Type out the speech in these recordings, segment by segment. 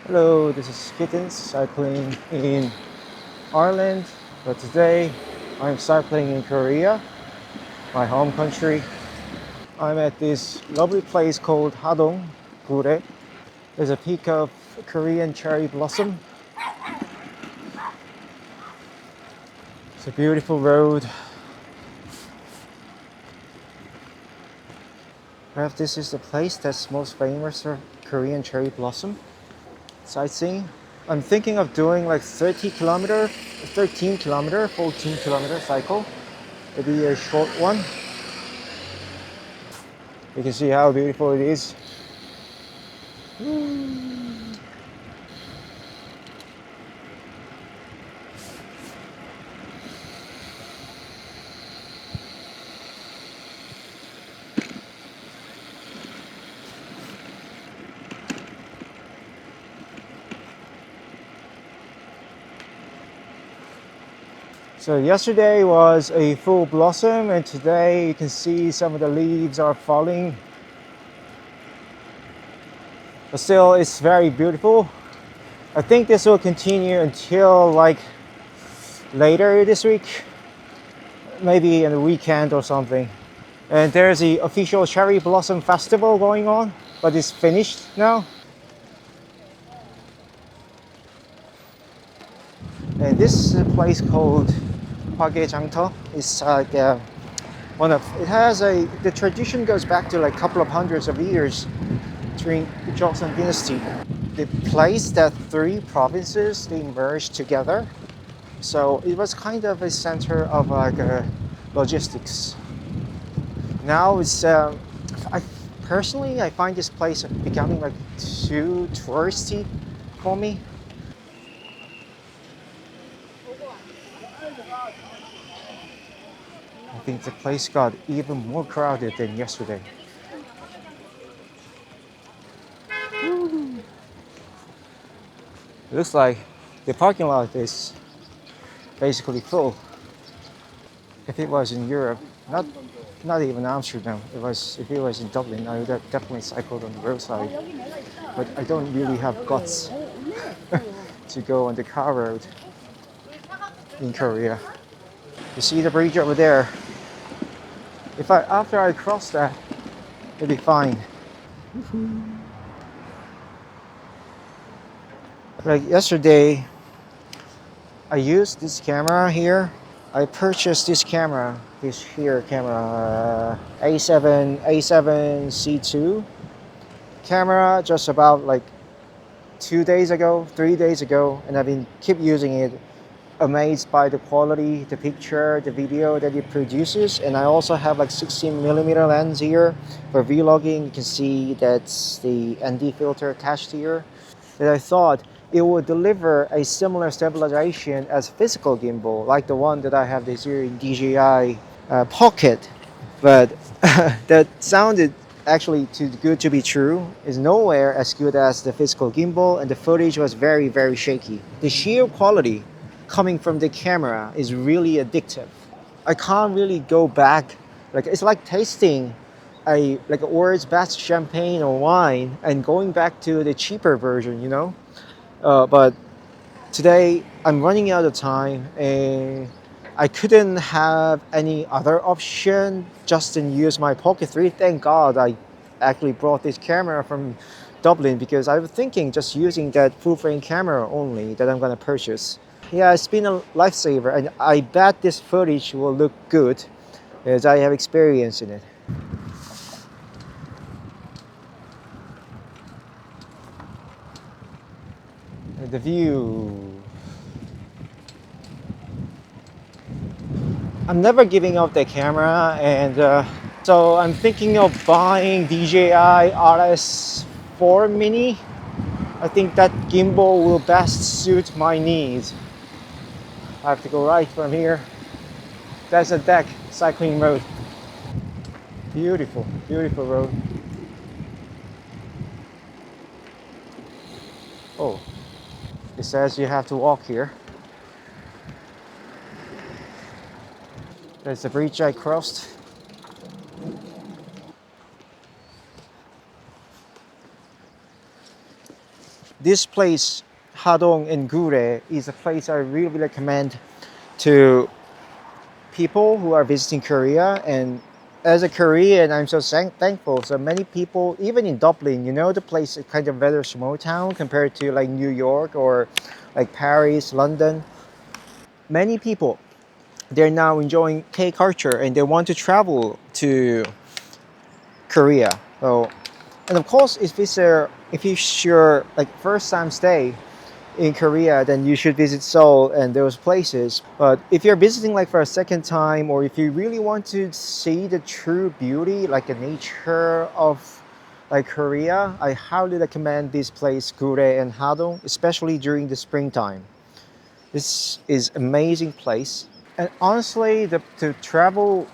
Hello, this is Kittens cycling in Ireland, but today I'm cycling in Korea, my home country. I'm at this lovely place called Hadong, Gurye. There's a peak of Korean cherry blossom. It's a beautiful road. Perhaps this is the place that's most famous for Korean cherry blossom sightseeing. I'm thinking of doing like 30 kilometer, 13 kilometer, 14 kilometer cycle. Maybe a short one. You can see how beautiful it is. So yesterday was a full blossom, and today you can see some of the leaves are falling. But still, it's very beautiful. I think this will continue until like later this week, maybe in the weekend or something. And there's the official cherry blossom festival going on, but it's finished now. And this is a place called Hwagejangto. It's like one of it has a the tradition goes back to like a couple of hundreds of years during the Joseon dynasty. The place that three provinces they merged together, so it was kind of a center of like logistics. Now it's I personally I find this place becoming like too touristy for me. I think the place got even more crowded than yesterday. It looks like the parking lot is basically full. If it was in Europe, not even Amsterdam, if it was in Dublin, I would have definitely cycled on the roadside. But I don't really have guts to go on the car road in Korea. You see the bridge over there? If I after I cross that, it'll be fine. Like yesterday, I used this camera here. I purchased this camera, A7C2 camera just about like 2 days ago, 3 days ago, and I've been keep using it. Amazed by the quality, the picture, the video that it produces, and I also have like 16mm lens here for vlogging. You can see that's the ND filter attached here. That I thought it would deliver a similar stabilization as physical gimbal, like the one that I have this here in DJI Pocket, but that sounded actually too good to be true. Is nowhere as good as the physical gimbal, and the footage was very, very shaky. The sheer quality coming from the camera is really addictive. I can't really go back. Like it's like tasting a like a world's best champagne or wine and going back to the cheaper version, you know. But today I'm running out of time and I couldn't have any other option just to use my Pocket 3. Thank God I actually brought this camera from Dublin because I was thinking just using that full frame camera only that I'm gonna purchase. Yeah, it's been a lifesaver and I bet this footage will look good as I have experience in it. And the view. I'm never giving up the camera, and so I'm thinking of buying DJI RS4 Mini. I think that gimbal will best suit my needs. I have to go right from here. That's a deck cycling road. Beautiful, beautiful road. Oh, it says you have to walk here. There's the bridge I crossed. this place, Hadong in Gurye, is a place I really recommend to people who are visiting Korea. And as a Korean, I'm so thankful. So many people, even in Dublin, the place is kind of very small town compared to like New York or like Paris, London. Many people, they're now enjoying K culture and they want to travel to Korea. So, and of course, if it's your like first time stay in Korea, then you should visit Seoul and those places. But if you're visiting like for a second time, or if you really want to see the true beauty, like the nature of like Korea, I highly recommend this place, Gurye and Hadong, especially during the springtime. This is amazing place. And honestly, to travel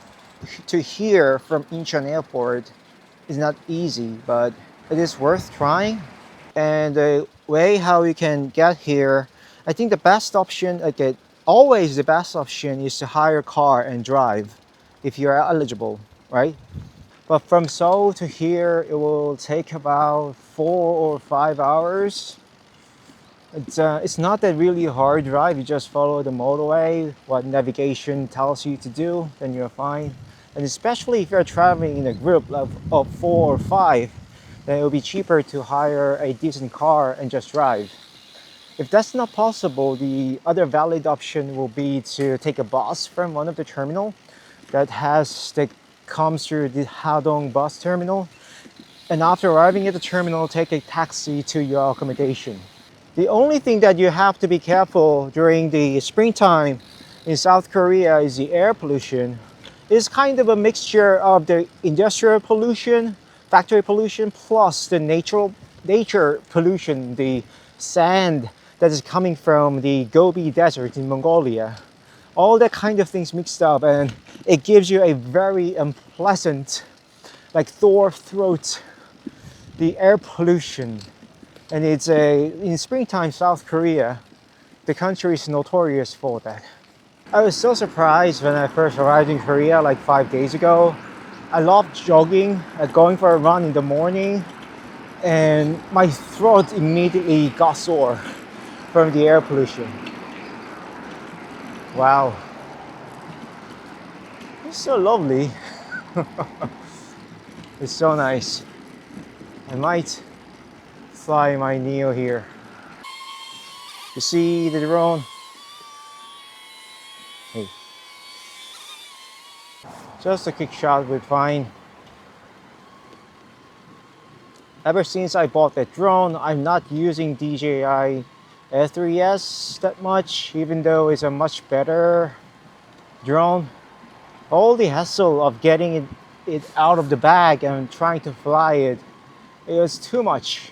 to here from Incheon Airport is not easy, but it is worth trying. And the way how you can get here, I think the best option, okay, always the best option is to hire a car and drive if you are eligible, right? But from Seoul to here, it will take about 4 or 5 hours. It's not that really hard drive. You just follow the motorway, what navigation tells you to do, then you're fine. And especially if you're traveling in a group of 4 or 5, then it will be cheaper to hire a decent car and just drive. If that's not possible, the other valid option will be to take a bus from one of the terminal that comes through the Hadong bus terminal. And after arriving at the terminal, take a taxi to your accommodation. The only thing that you have to be careful during the springtime in South Korea is the air pollution. It's kind of a mixture of the industrial pollution, factory pollution, plus the nature pollution, the sand that is coming from the Gobi Desert in Mongolia. All that kind of things mixed up, and it gives you a very unpleasant, like sore throat, the air pollution. And in springtime, South Korea, the country is notorious for that. I was so surprised when I first arrived in Korea like 5 days ago. I love jogging, going for a run in the morning, and my throat immediately got sore from the air pollution. Wow, it's so lovely. It's so nice. I might fly my Neo here. You see the drone? Hey. Just a quick shot would fine. Ever since I bought that drone, I'm not using DJI S3S that much, even though it's a much better drone. All the hassle of getting it out of the bag and trying to fly it was too much.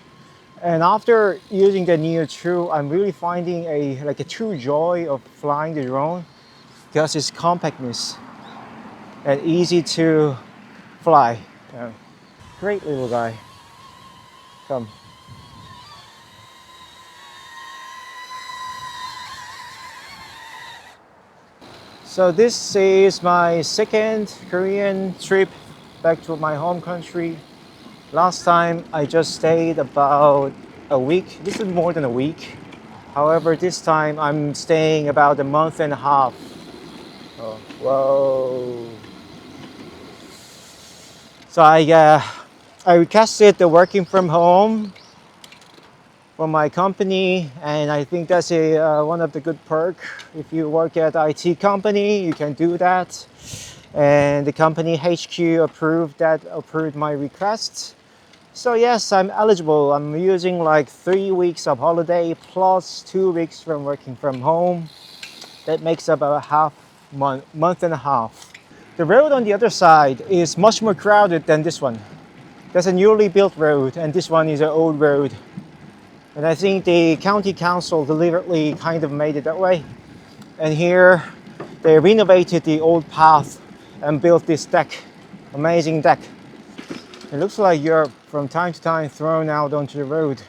And after using the Neo 2, I'm really finding a true joy of flying the drone because its compactness and easy to fly. Great little guy. Come. So this is my second Korean trip back to my home country. Last time I just stayed about a week. This is more than a week. However, this time I'm staying about a month and a half. Oh, whoa. So I requested the working from home from my company, and I think that's one of the good perks. If you work at IT company, you can do that. And the company HQ approved my request. So yes, I'm eligible. I'm using like 3 weeks of holiday plus 2 weeks from working from home. That makes about month and a half. The road on the other side is much more crowded than this one. That's a newly built road, and this one is an old road. And I think the county council deliberately kind of made it that way. And here they renovated the old path and built this deck, amazing deck. It looks like you're from time to time thrown out onto the road.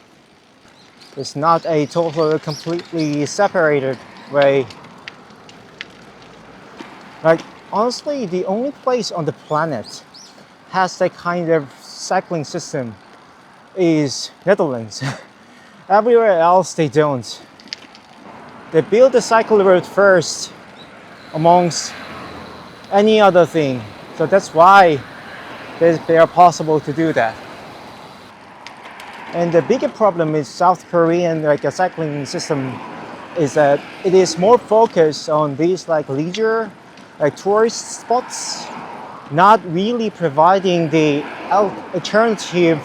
It's not a totally completely separated way. Like honestly, the only place on the planet has that kind of cycling system is Netherlands. Everywhere else they don't. They build the cycle road first amongst any other thing. So that's why they are possible to do that. And the bigger problem is South Korean like a cycling system is that it is more focused on these like leisure, like tourist spots, not really providing the alternative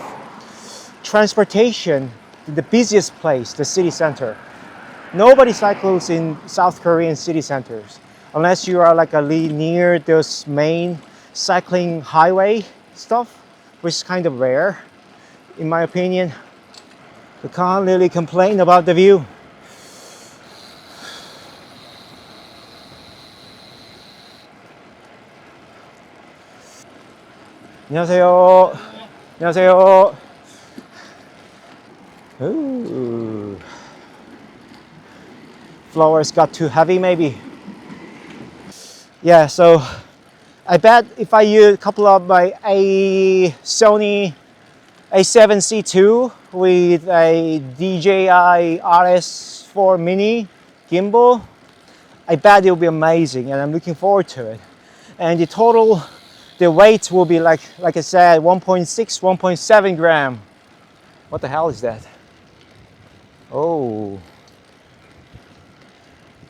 transportation to the busiest place, the city center. Nobody cycles in South Korean city centers unless you are like a near those main cycling highway stuff, which is kind of rare, in my opinion. You can't really complain about the view. 안녕하세요. 안녕하세요. Ooh. Flowers got too heavy maybe. Yeah, so I bet if I use a couple of my Sony A7C2 with a DJI RS4 Mini gimbal, I bet it'll be amazing and I'm looking forward to it. And the weight will be like I said, 1.6, 1.7 gram. What the hell is that? Oh.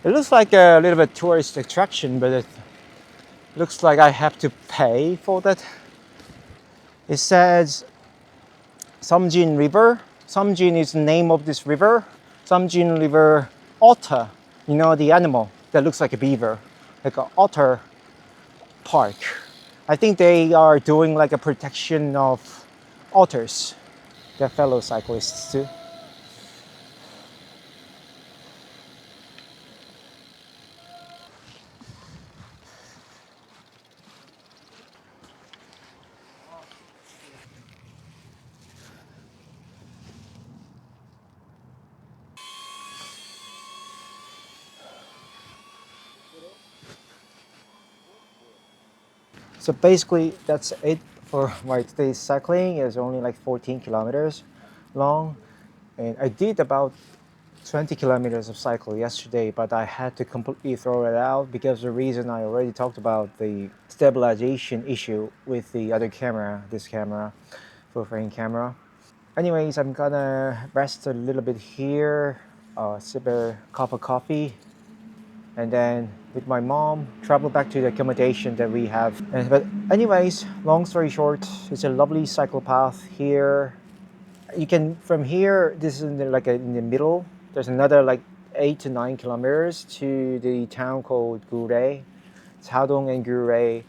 It looks like a little bit tourist attraction, but it looks like I have to pay for that. It says Samjin River. Samjin is the name of this river. Samjin River Otter. You know the animal that looks like a beaver, like an otter park. I think they are doing like a protection of otters, their fellow cyclists too. So basically that's it for my today's cycling. It's only like 14 kilometers long, and I did about 20 kilometers of cycle yesterday, but I had to completely throw it out because the reason I already talked about the stabilization issue with the other camera, this camera, full frame camera. Anyways, I'm gonna rest a little bit here, sip a cup of coffee, and then with my mom travel back to the accommodation that we have. But anyways, long story short, it's a lovely cycle path here. You can from here, this is in the middle, there's another like 8 to 9 kilometers to the town called Gurye. It's Hadong and Gurye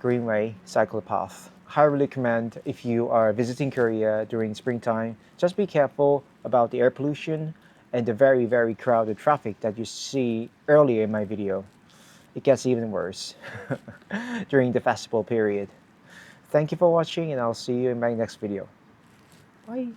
Greenway cycle path. Highly recommend if you are visiting Korea during springtime. Just be careful about the air pollution and the very, very crowded traffic that you see earlier in my video. It gets even worse during the festival period. Thank you for watching, and I'll see you in my next video. Bye.